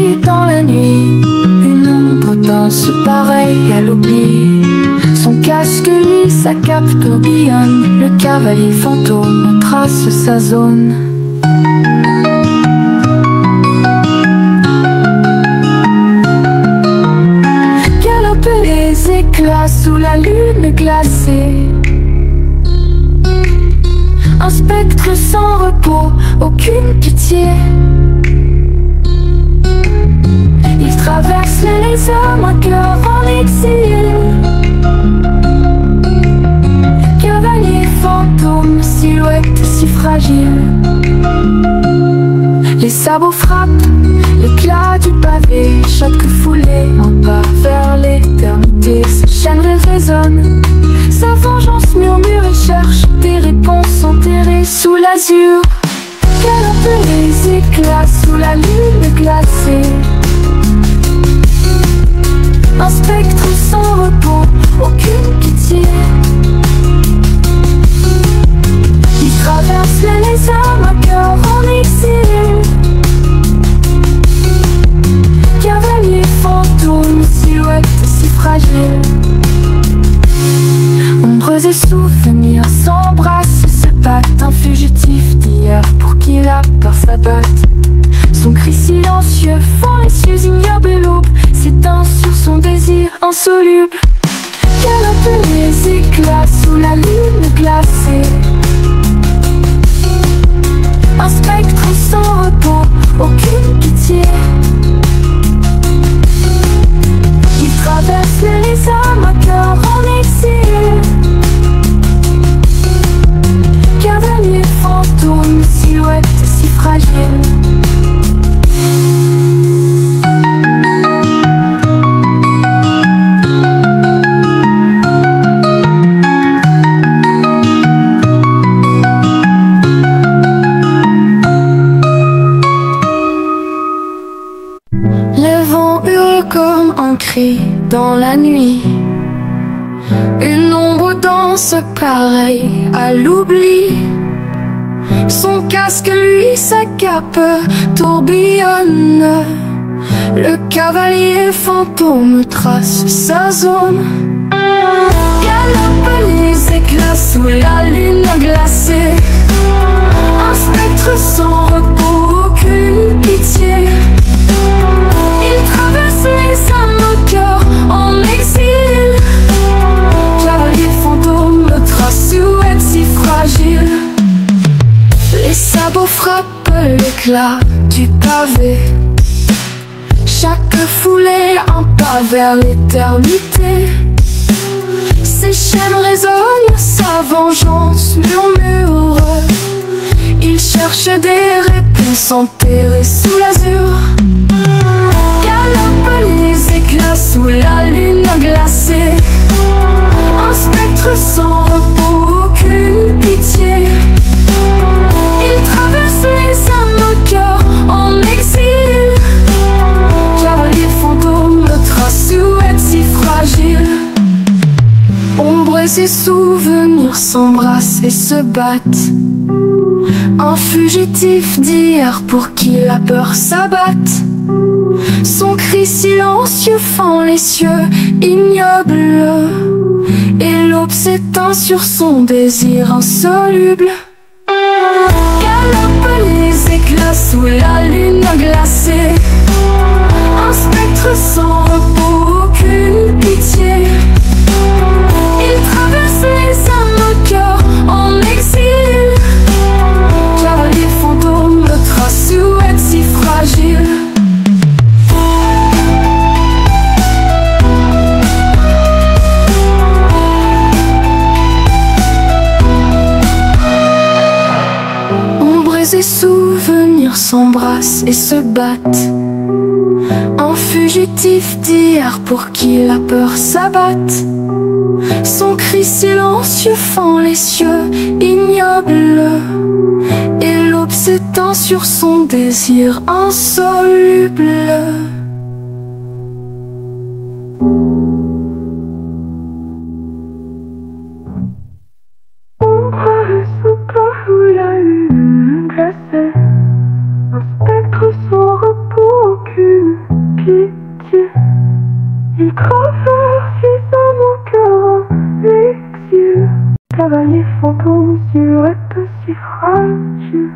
brille dans la nuit. Une ombre danse pareille à l'oubli. Son casque, lui, sa cape tourbillonne. Le cavalier fantôme trace sa zone. Galopent les éclats sous la lune glacée. Un spectre sans repos, aucune pitié. Il traverse les hommes, un cœur en exil. Cavalier fantôme, silhouette si fragile. Les sabots frappent, l'éclat du pavé. Chaque foulée, un pas vers l'éternité. Sa chaîne résonne, sa vengeance murmure et cherche des réponses enterrées sous l'azur. Galopent les éclats sous la lune glacée. Un spectre sans repos, aucune pitié. Il traverse les âmes, un cœur en exil. Cavalier fantôme, silhouette si fragile. Ombres et souvenirs s'embrassent et se battent. Un fugitif d'hier pour qui la peur s'abatte. Son cri silencieux fend les cieux ignobles et l'aube s'éteint sur son désir insoluble. Galopent les éclats sous la lune glacée. Un spectre sans repos, aucune pitié. Il traverse les âmes, un cœur en exil. Cavalier fantôme, silhouette si fragile. Le vent hurle comme un cri dans la nuit. Une ombre danse pareille à l'oubli. Son casque, lui, sa cape tourbillonne. Le cavalier fantôme trace sa zone. Galopent les éclats sous la lune glacée. Un spectre sans repos, aucune pitié. Il traverse les âmes, au cœur en exil. Cavalier fantôme trace silhouette si fragile. Les sabots frappent l'éclat du pavé. Chaque foulée, un pas vers l'éternité. Ses chaînes résonnent, sa vengeance murmure. Il cherche des réponses enterrées sous l'azur. Galopent les éclats sous la lune glacée. Un spectre sans repos, aucune pitié. Il traverse les âmes, au cœur en exil. Cavalier fantôme trace silhouette si fragile. Ombres et souvenirs s'embrassent et se battent. Un fugitif d'hier pour qui la peur s'abatte. Son cri silencieux fend les cieux ignobles. Et l'aube s'éteint sur son désir insoluble. Galopent les éclats sous la lune glacée. Un spectre sans repos, aucune pitié. Il traverse les âmes, au cœur en exil. Cavalier fantôme trace silhouette si fragile. Et souvenirs s'embrassent et se battent. Un fugitif d'hier pour qui la peur s'abatte. Son cri silencieux fend les cieux ignobles. Et l'aube s'éteint sur son désir insoluble. Un spectre sans repos, aucune traverse dans mon cœur les yeux. Cavalier fantôme, tu es si fragile.